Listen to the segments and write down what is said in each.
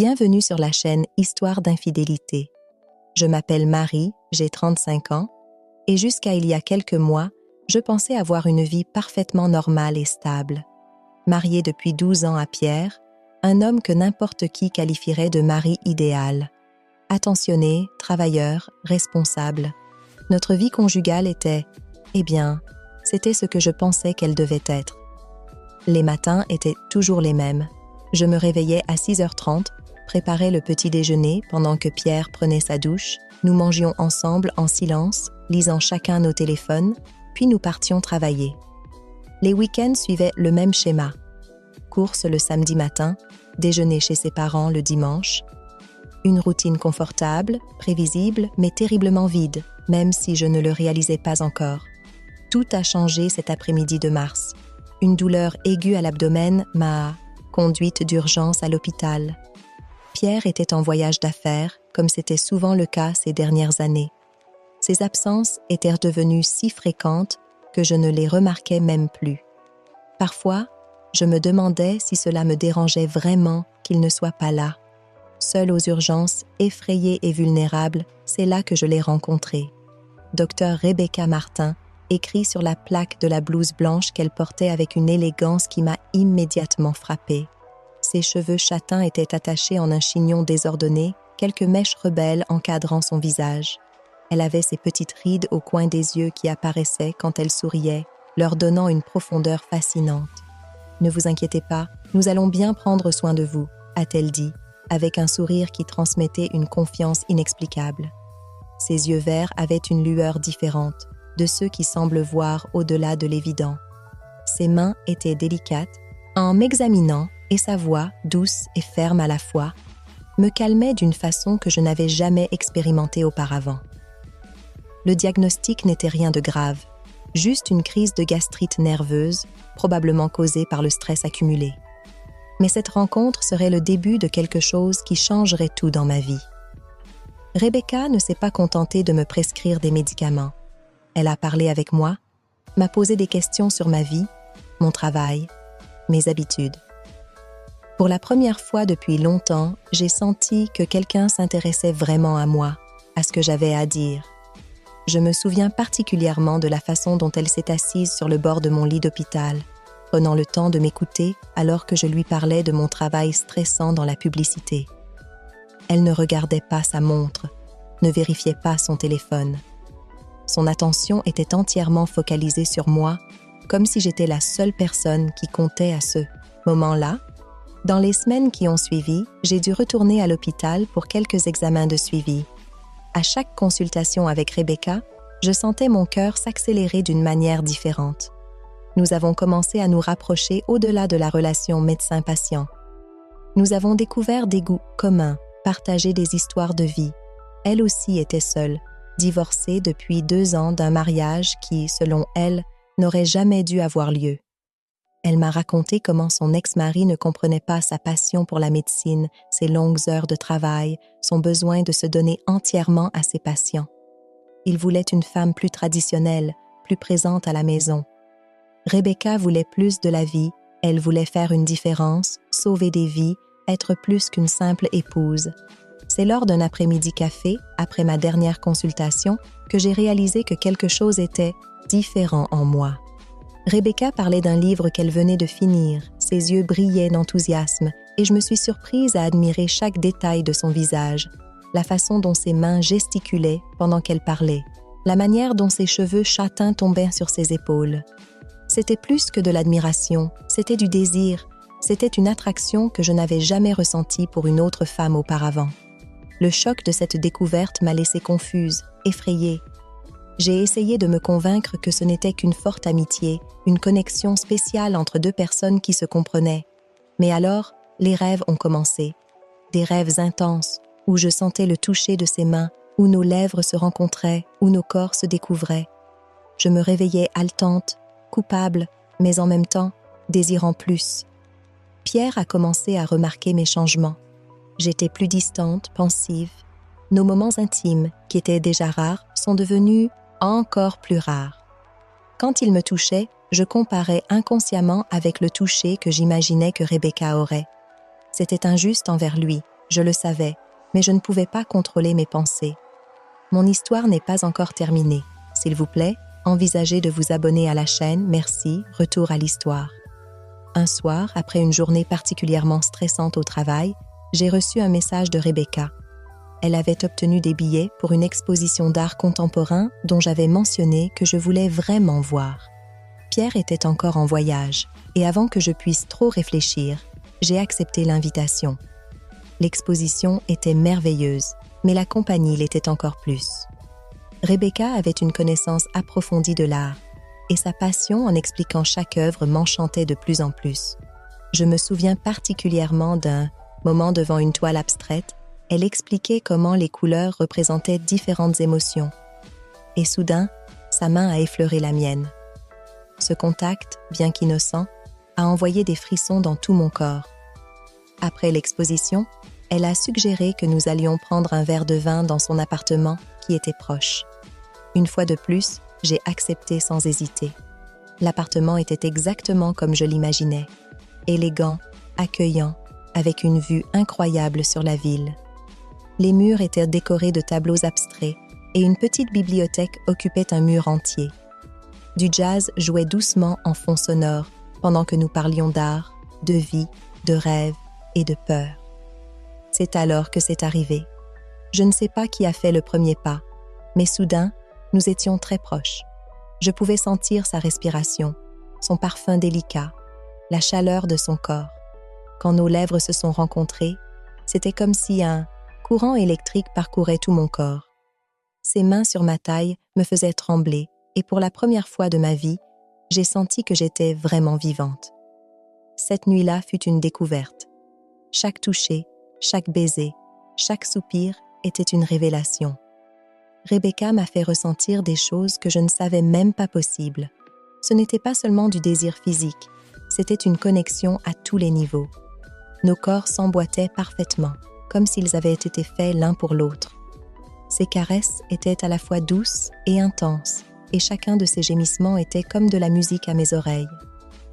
Bienvenue sur la chaîne Histoire d'infidélité. Je m'appelle Marie, j'ai 35 ans, et jusqu'à il y a quelques mois, je pensais avoir une vie parfaitement normale et stable. Mariée depuis 12 ans à Pierre, un homme que n'importe qui qualifierait de mari idéal. Attentionné, travailleur, responsable. Notre vie conjugale était, c'était ce que je pensais qu'elle devait être. Les matins étaient toujours les mêmes. Je me réveillais à 6h30, préparais le petit déjeuner pendant que Pierre prenait sa douche. Nous mangions ensemble en silence, lisant chacun nos téléphones, puis nous partions travailler. Les week-ends suivaient le même schéma. Course le samedi matin, déjeuner chez ses parents le dimanche. Une routine confortable, prévisible, mais terriblement vide, même si je ne le réalisais pas encore. Tout a changé cet après-midi de mars. Une douleur aiguë à l'abdomen m'a conduite d'urgence à l'hôpital. Pierre était en voyage d'affaires, comme c'était souvent le cas ces dernières années. Ses absences étaient devenues si fréquentes que je ne les remarquais même plus. Parfois, je me demandais si cela me dérangeait vraiment qu'il ne soit pas là. Seule aux urgences, effrayée et vulnérable, c'est là que je l'ai rencontré. Dr Rebecca Martin écrit sur la plaque de la blouse blanche qu'elle portait avec une élégance qui m'a immédiatement frappée. Ses cheveux châtains étaient attachés en un chignon désordonné, quelques mèches rebelles encadrant son visage. Elle avait ses petites rides au coin des yeux qui apparaissaient quand elle souriait, leur donnant une profondeur fascinante. « Ne vous inquiétez pas, nous allons bien prendre soin de vous », a-t-elle dit, avec un sourire qui transmettait une confiance inexplicable. Ses yeux verts avaient une lueur différente, de ceux qui semblent voir au-delà de l'évident. Ses mains étaient délicates, en m'examinant, et sa voix, douce et ferme à la fois, me calmait d'une façon que je n'avais jamais expérimentée auparavant. Le diagnostic n'était rien de grave, juste une crise de gastrite nerveuse, probablement causée par le stress accumulé. Mais cette rencontre serait le début de quelque chose qui changerait tout dans ma vie. Rebecca ne s'est pas contentée de me prescrire des médicaments. Elle a parlé avec moi, m'a posé des questions sur ma vie, mon travail, mes habitudes. Pour la première fois depuis longtemps, j'ai senti que quelqu'un s'intéressait vraiment à moi, à ce que j'avais à dire. Je me souviens particulièrement de la façon dont elle s'est assise sur le bord de mon lit d'hôpital, prenant le temps de m'écouter alors que je lui parlais de mon travail stressant dans la publicité. Elle ne regardait pas sa montre, ne vérifiait pas son téléphone. Son attention était entièrement focalisée sur moi, comme si j'étais la seule personne qui comptait à ce moment-là. Dans les semaines qui ont suivi, j'ai dû retourner à l'hôpital pour quelques examens de suivi. À chaque consultation avec Rebecca, je sentais mon cœur s'accélérer d'une manière différente. Nous avons commencé à nous rapprocher au-delà de la relation médecin-patient. Nous avons découvert des goûts communs, partagé des histoires de vie. Elle aussi était seule, divorcée depuis 2 ans d'un mariage qui, selon elle, n'aurait jamais dû avoir lieu. Elle m'a raconté comment son ex-mari ne comprenait pas sa passion pour la médecine, ses longues heures de travail, son besoin de se donner entièrement à ses patients. Il voulait une femme plus traditionnelle, plus présente à la maison. Rebecca voulait plus de la vie, elle voulait faire une différence, sauver des vies, être plus qu'une simple épouse. C'est lors d'un après-midi café, après ma dernière consultation, que j'ai réalisé que quelque chose était différent en moi. Rebecca parlait d'un livre qu'elle venait de finir, ses yeux brillaient d'enthousiasme et je me suis surprise à admirer chaque détail de son visage, la façon dont ses mains gesticulaient pendant qu'elle parlait, la manière dont ses cheveux châtains tombaient sur ses épaules. C'était plus que de l'admiration, c'était du désir, c'était une attraction que je n'avais jamais ressentie pour une autre femme auparavant. Le choc de cette découverte m'a laissée confuse, effrayée. J'ai essayé de me convaincre que ce n'était qu'une forte amitié, une connexion spéciale entre 2 personnes qui se comprenaient. Mais alors, les rêves ont commencé. Des rêves intenses, où je sentais le toucher de ses mains, où nos lèvres se rencontraient, où nos corps se découvraient. Je me réveillais haletante, coupable, mais en même temps, désirant plus. Pierre a commencé à remarquer mes changements. J'étais plus distante, pensive. Nos moments intimes, qui étaient déjà rares, sont devenus encore plus rares. Quand il me touchait, je comparais inconsciemment avec le toucher que j'imaginais que Rebecca aurait. C'était injuste envers lui, Je le savais, mais je ne pouvais pas contrôler mes pensées. Mon histoire n'est pas encore terminée. S'il vous plaît, envisagez de vous abonner à la chaîne. Merci, retour à l'histoire. Un soir, après une journée particulièrement stressante au travail, j'ai reçu un message de Rebecca. Elle avait obtenu des billets pour une exposition d'art contemporain dont j'avais mentionné que je voulais vraiment voir. Pierre était encore en voyage, et avant que je puisse trop réfléchir, j'ai accepté l'invitation. L'exposition était merveilleuse, mais la compagnie l'était encore plus. Rebecca avait une connaissance approfondie de l'art, et sa passion en expliquant chaque œuvre m'enchantait de plus en plus. Je me souviens particulièrement d'un moment devant une toile abstraite. Elle expliquait comment les couleurs représentaient différentes émotions. Et soudain, sa main a effleuré la mienne. Ce contact, bien qu'innocent, a envoyé des frissons dans tout mon corps. Après l'exposition, elle a suggéré que nous allions prendre un verre de vin dans son appartement qui était proche. Une fois de plus, j'ai accepté sans hésiter. L'appartement était exactement comme je l'imaginais, élégant, accueillant, avec une vue incroyable sur la ville. Les murs étaient décorés de tableaux abstraits et une petite bibliothèque occupait un mur entier. Du jazz jouait doucement en fond sonore pendant que nous parlions d'art, de vie, de rêve et de peur. C'est alors que c'est arrivé. Je ne sais pas qui a fait le premier pas, mais soudain, nous étions très proches. Je pouvais sentir sa respiration, son parfum délicat, la chaleur de son corps. Quand nos lèvres se sont rencontrées, c'était comme si un courant électrique parcourait tout mon corps. Ses mains sur ma taille me faisaient trembler et pour la première fois de ma vie, j'ai senti que j'étais vraiment vivante. Cette nuit-là fut une découverte. Chaque toucher, chaque baiser, chaque soupir était une révélation. Rebecca m'a fait ressentir des choses que je ne savais même pas possibles. Ce n'était pas seulement du désir physique, c'était une connexion à tous les niveaux. Nos corps s'emboîtaient parfaitement, comme s'ils avaient été faits l'un pour l'autre. Ses caresses étaient à la fois douces et intenses, et chacun de ses gémissements était comme de la musique à mes oreilles.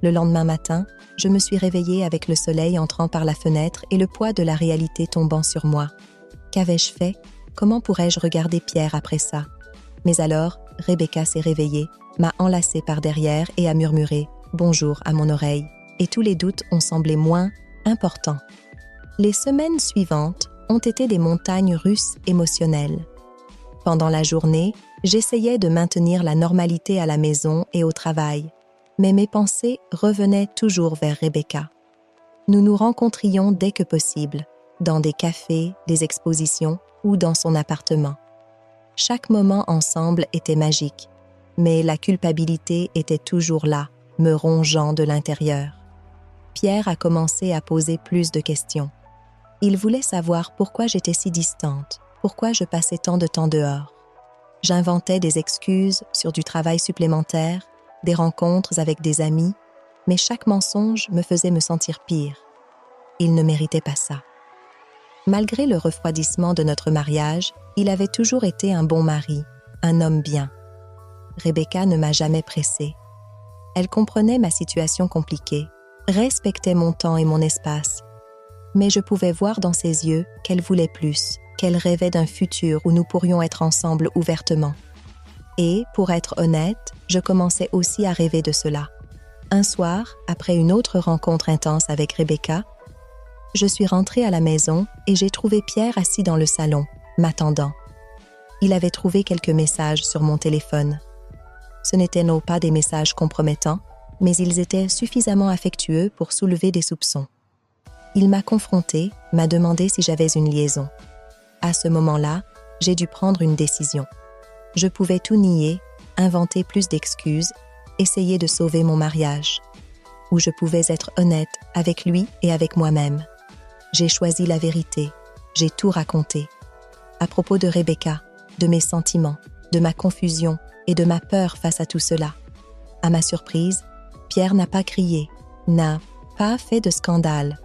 Le lendemain matin, je me suis réveillée avec le soleil entrant par la fenêtre et le poids de la réalité tombant sur moi. Qu'avais-je fait? Comment pourrais-je regarder Pierre après ça? Mais alors, Rebecca s'est réveillée, m'a enlacée par derrière et a murmuré « bonjour » à mon oreille, et tous les doutes ont semblé moins importants. Les semaines suivantes ont été des montagnes russes émotionnelles. Pendant la journée, j'essayais de maintenir la normalité à la maison et au travail, mais mes pensées revenaient toujours vers Rebecca. Nous nous rencontrions dès que possible, dans des cafés, des expositions ou dans son appartement. Chaque moment ensemble était magique, mais la culpabilité était toujours là, me rongeant de l'intérieur. Pierre a commencé à poser plus de questions. Il voulait savoir pourquoi j'étais si distante, pourquoi je passais tant de temps dehors. J'inventais des excuses sur du travail supplémentaire, des rencontres avec des amis, mais chaque mensonge me faisait me sentir pire. Il ne méritait pas ça. Malgré le refroidissement de notre mariage, il avait toujours été un bon mari, un homme bien. Rebecca ne m'a jamais pressée. Elle comprenait ma situation compliquée, respectait mon temps et mon espace, mais je pouvais voir dans ses yeux qu'elle voulait plus, qu'elle rêvait d'un futur où nous pourrions être ensemble ouvertement. Et, pour être honnête, je commençais aussi à rêver de cela. Un soir, après une autre rencontre intense avec Rebecca, je suis rentrée à la maison et j'ai trouvé Pierre assis dans le salon, m'attendant. Il avait trouvé quelques messages sur mon téléphone. Ce n'étaient non pas des messages compromettants, mais ils étaient suffisamment affectueux pour soulever des soupçons. Il m'a confrontée, m'a demandé si j'avais une liaison. À ce moment-là, j'ai dû prendre une décision. Je pouvais tout nier, inventer plus d'excuses, essayer de sauver mon mariage. Ou je pouvais être honnête avec lui et avec moi-même. J'ai choisi la vérité, j'ai tout raconté. À propos de Rebecca, de mes sentiments, de ma confusion et de ma peur face à tout cela. À ma surprise, Pierre n'a pas crié, n'a pas fait de scandale.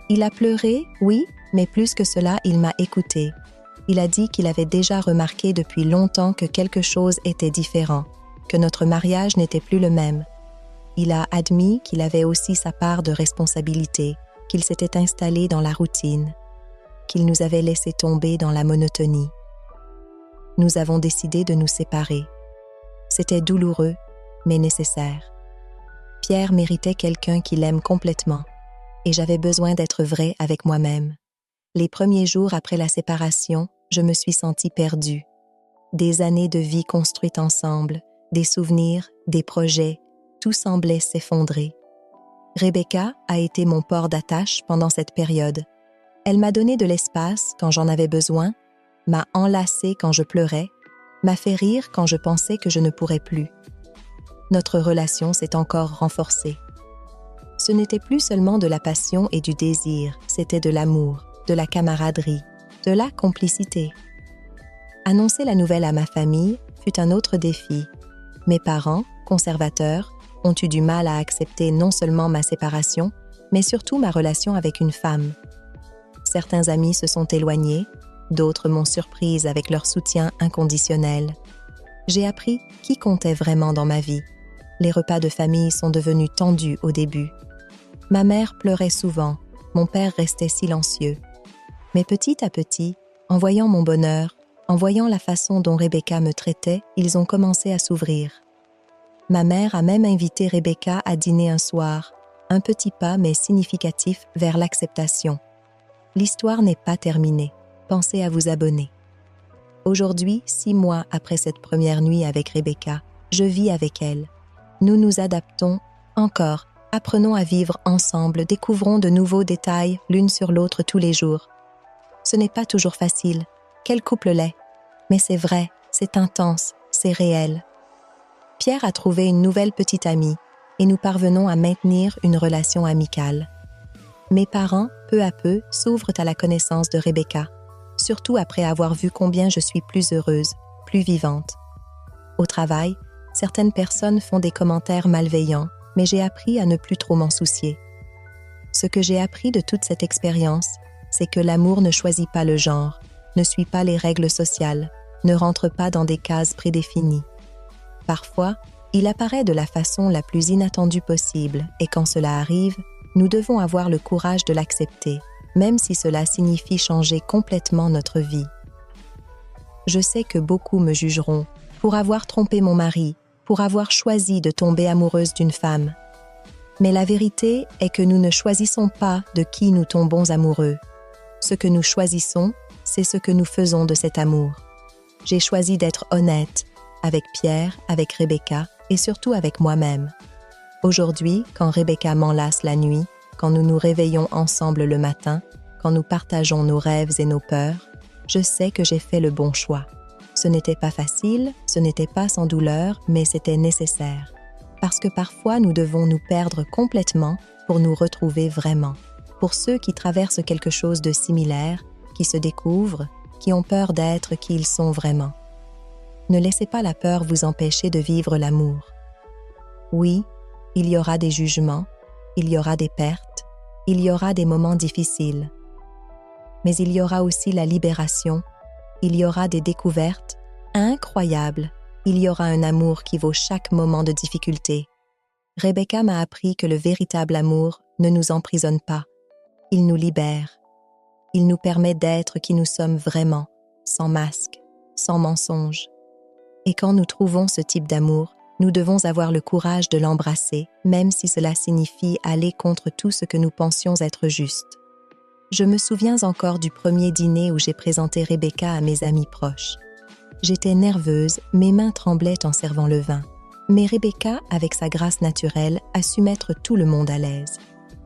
Il a pleuré, oui, mais plus que cela, il m'a écouté. Il a dit qu'il avait déjà remarqué depuis longtemps que quelque chose était différent, que notre mariage n'était plus le même. Il a admis qu'il avait aussi sa part de responsabilité, qu'il s'était installé dans la routine, qu'il nous avait laissés tomber dans la monotonie. Nous avons décidé de nous séparer. C'était douloureux, mais nécessaire. Pierre méritait quelqu'un qui l'aime complètement, et j'avais besoin d'être vraie avec moi-même. Les premiers jours après la séparation, je me suis sentie perdue. Des années de vie construites ensemble, des souvenirs, des projets, tout semblait s'effondrer. Rebecca a été mon port d'attache pendant cette période. Elle m'a donné de l'espace quand j'en avais besoin, m'a enlacée quand je pleurais, m'a fait rire quand je pensais que je ne pourrais plus. Notre relation s'est encore renforcée. Ce n'était plus seulement de la passion et du désir, c'était de l'amour, de la camaraderie, de la complicité. Annoncer la nouvelle à ma famille fut un autre défi. Mes parents, conservateurs, ont eu du mal à accepter non seulement ma séparation, mais surtout ma relation avec une femme. Certains amis se sont éloignés, d'autres m'ont surprise avec leur soutien inconditionnel. J'ai appris qui comptait vraiment dans ma vie. Les repas de famille sont devenus tendus au début. Ma mère pleurait souvent, mon père restait silencieux. Mais petit à petit, en voyant mon bonheur, en voyant la façon dont Rebecca me traitait, ils ont commencé à s'ouvrir. Ma mère a même invité Rebecca à dîner un soir, un petit pas mais significatif vers l'acceptation. L'histoire n'est pas terminée. Pensez à vous abonner. Aujourd'hui, 6 mois après cette première nuit avec Rebecca, je vis avec elle. Nous nous adaptons encore, apprenons à vivre ensemble, découvrons de nouveaux détails l'une sur l'autre tous les jours. Ce n'est pas toujours facile. Quel couple l'est? Mais c'est vrai, c'est intense, c'est réel. Pierre a trouvé une nouvelle petite amie et nous parvenons à maintenir une relation amicale. Mes parents, peu à peu, s'ouvrent à la connaissance de Rebecca, surtout après avoir vu combien je suis plus heureuse, plus vivante. Au travail, certaines personnes font des commentaires malveillants, mais j'ai appris à ne plus trop m'en soucier. Ce que j'ai appris de toute cette expérience, c'est que l'amour ne choisit pas le genre, ne suit pas les règles sociales, ne rentre pas dans des cases prédéfinies. Parfois, il apparaît de la façon la plus inattendue possible et quand cela arrive, nous devons avoir le courage de l'accepter, même si cela signifie changer complètement notre vie. Je sais que beaucoup me jugeront pour avoir trompé mon mari, pour avoir choisi de tomber amoureuse d'une femme. Mais la vérité est que nous ne choisissons pas de qui nous tombons amoureux. Ce que nous choisissons, c'est ce que nous faisons de cet amour. J'ai choisi d'être honnête avec Pierre, avec Rebecca et surtout avec moi-même. Aujourd'hui, quand Rebecca m'enlace la nuit, quand nous nous réveillons ensemble le matin, quand nous partageons nos rêves et nos peurs, je sais que j'ai fait le bon choix. Ce n'était pas facile, ce n'était pas sans douleur, mais c'était nécessaire. Parce que parfois nous devons nous perdre complètement pour nous retrouver vraiment. Pour ceux qui traversent quelque chose de similaire, qui se découvrent, qui ont peur d'être qui ils sont vraiment. Ne laissez pas la peur vous empêcher de vivre l'amour. Oui, il y aura des jugements, il y aura des pertes, il y aura des moments difficiles. Mais il y aura aussi la libération, il y aura des découvertes incroyables, il y aura un amour qui vaut chaque moment de difficulté. Rebecca m'a appris que le véritable amour ne nous emprisonne pas, il nous libère. Il nous permet d'être qui nous sommes vraiment, sans masque, sans mensonge. Et quand nous trouvons ce type d'amour, nous devons avoir le courage de l'embrasser, même si cela signifie aller contre tout ce que nous pensions être juste. Je me souviens encore du premier dîner où j'ai présenté Rebecca à mes amis proches. J'étais nerveuse, mes mains tremblaient en servant le vin. Mais Rebecca, avec sa grâce naturelle, a su mettre tout le monde à l'aise.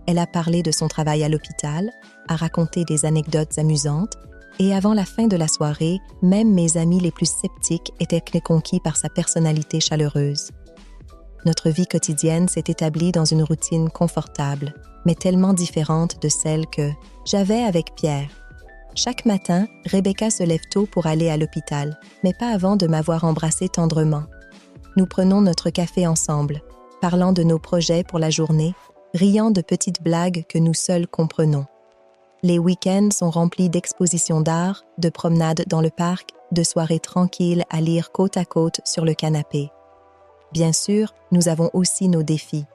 Elle a parlé de son travail à l'hôpital, a raconté des anecdotes amusantes, et avant la fin de la soirée, même mes amis les plus sceptiques étaient conquis par sa personnalité chaleureuse. Notre vie quotidienne s'est établie dans une routine confortable, mais tellement différente de celle que j'avais avec Pierre. Chaque matin, Rebecca se lève tôt pour aller à l'hôpital, mais pas avant de m'avoir embrassée tendrement. Nous prenons notre café ensemble, parlant de nos projets pour la journée, riant de petites blagues que nous seuls comprenons. Les week-ends sont remplis d'expositions d'art, de promenades dans le parc, de soirées tranquilles à lire côte à côte sur le canapé. Bien sûr, nous avons aussi nos défis.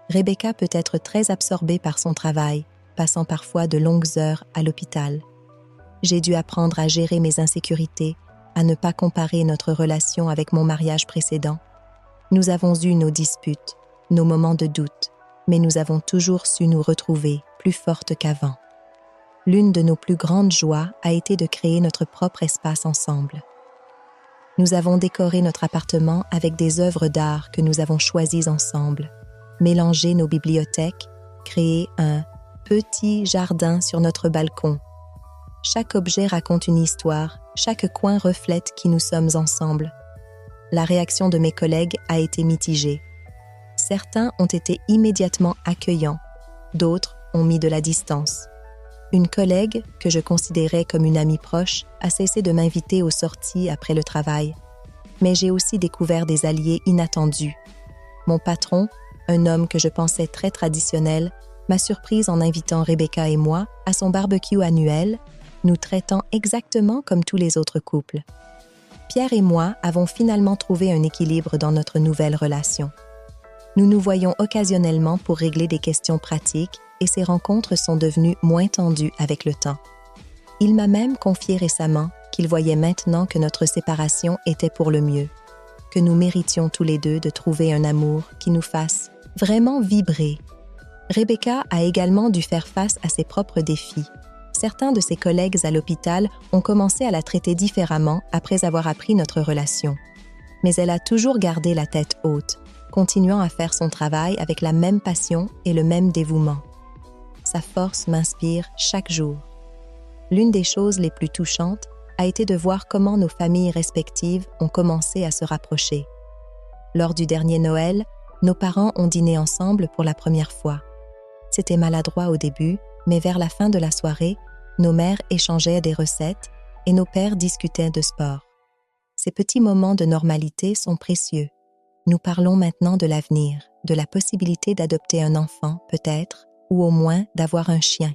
Rebecca peut être très absorbée par son travail, passant parfois de longues heures à l'hôpital. J'ai dû apprendre à gérer mes insécurités, à ne pas comparer notre relation avec mon mariage précédent. Nous avons eu nos disputes, nos moments de doute, mais nous avons toujours su nous retrouver plus fortes qu'avant. L'une de nos plus grandes joies a été de créer notre propre espace ensemble. Nous avons décoré notre appartement avec des œuvres d'art que nous avons choisies ensemble, mélangé nos bibliothèques, créé un petit jardin sur notre balcon. Chaque objet raconte une histoire, chaque coin reflète qui nous sommes ensemble. La réaction de mes collègues a été mitigée. Certains ont été immédiatement accueillants, d'autres ont mis de la distance. Une collègue, que je considérais comme une amie proche, a cessé de m'inviter aux sorties après le travail. Mais j'ai aussi découvert des alliés inattendus. Mon patron, un homme que je pensais très traditionnel, m'a surprise en invitant Rebecca et moi à son barbecue annuel, nous traitant exactement comme tous les autres couples. Pierre et moi avons finalement trouvé un équilibre dans notre nouvelle relation. Nous nous voyons occasionnellement pour régler des questions pratiques et ces rencontres sont devenues moins tendues avec le temps. Il m'a même confié récemment qu'il voyait maintenant que notre séparation était pour le mieux, que nous méritions tous les deux de trouver un amour qui nous fasse vraiment vibrer. Rebecca a également dû faire face à ses propres défis. Certains de ses collègues à l'hôpital ont commencé à la traiter différemment après avoir appris notre relation. Mais elle a toujours gardé la tête haute, continuant à faire son travail avec la même passion et le même dévouement. Sa force m'inspire chaque jour. L'une des choses les plus touchantes a été de voir comment nos familles respectives ont commencé à se rapprocher. Lors du dernier Noël, nos parents ont dîné ensemble pour la première fois. C'était maladroit au début, mais vers la fin de la soirée, nos mères échangeaient des recettes et nos pères discutaient de sport. Ces petits moments de normalité sont précieux. Nous parlons maintenant de l'avenir, de la possibilité d'adopter un enfant, peut-être, ou au moins d'avoir un chien.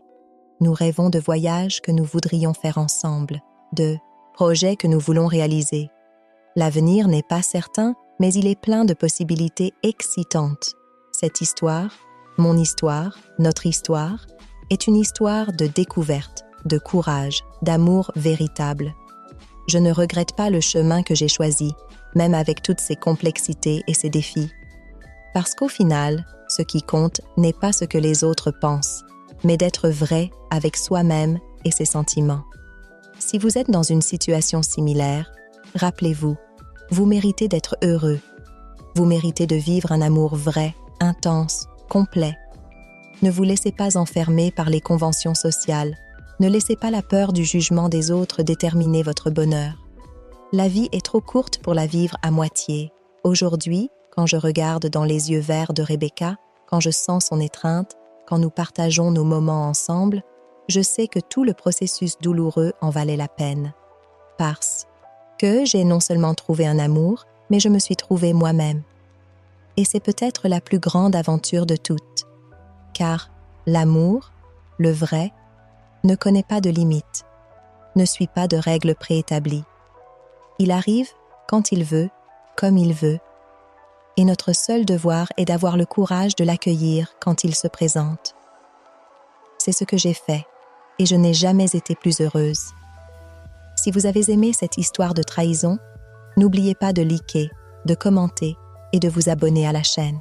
Nous rêvons de voyages que nous voudrions faire ensemble, de projets que nous voulons réaliser. L'avenir n'est pas certain, mais il est plein de possibilités excitantes. Cette histoire, mon histoire, notre histoire, est une histoire de découverte, de courage, d'amour véritable. Je ne regrette pas le chemin que j'ai choisi, même avec toutes ses complexités et ses défis. Parce qu'au final, ce qui compte n'est pas ce que les autres pensent, mais d'être vrai avec soi-même et ses sentiments. Si vous êtes dans une situation similaire, rappelez-vous, vous méritez d'être heureux. Vous méritez de vivre un amour vrai, intense, complet. Ne vous laissez pas enfermer par les conventions sociales. Ne laissez pas la peur du jugement des autres déterminer votre bonheur. La vie est trop courte pour la vivre à moitié. Aujourd'hui, quand je regarde dans les yeux verts de Rebecca, quand je sens son étreinte, quand nous partageons nos moments ensemble, je sais que tout le processus douloureux en valait la peine. Parce que j'ai non seulement trouvé un amour, mais je me suis trouvée moi-même. Et c'est peut-être la plus grande aventure de toutes. Car l'amour, le vrai, ne connaît pas de limites, ne suit pas de règles préétablies. Il arrive quand il veut, comme il veut, et notre seul devoir est d'avoir le courage de l'accueillir quand il se présente. C'est ce que j'ai fait, et je n'ai jamais été plus heureuse. Si vous avez aimé cette histoire de trahison, n'oubliez pas de liker, de commenter et de vous abonner à la chaîne.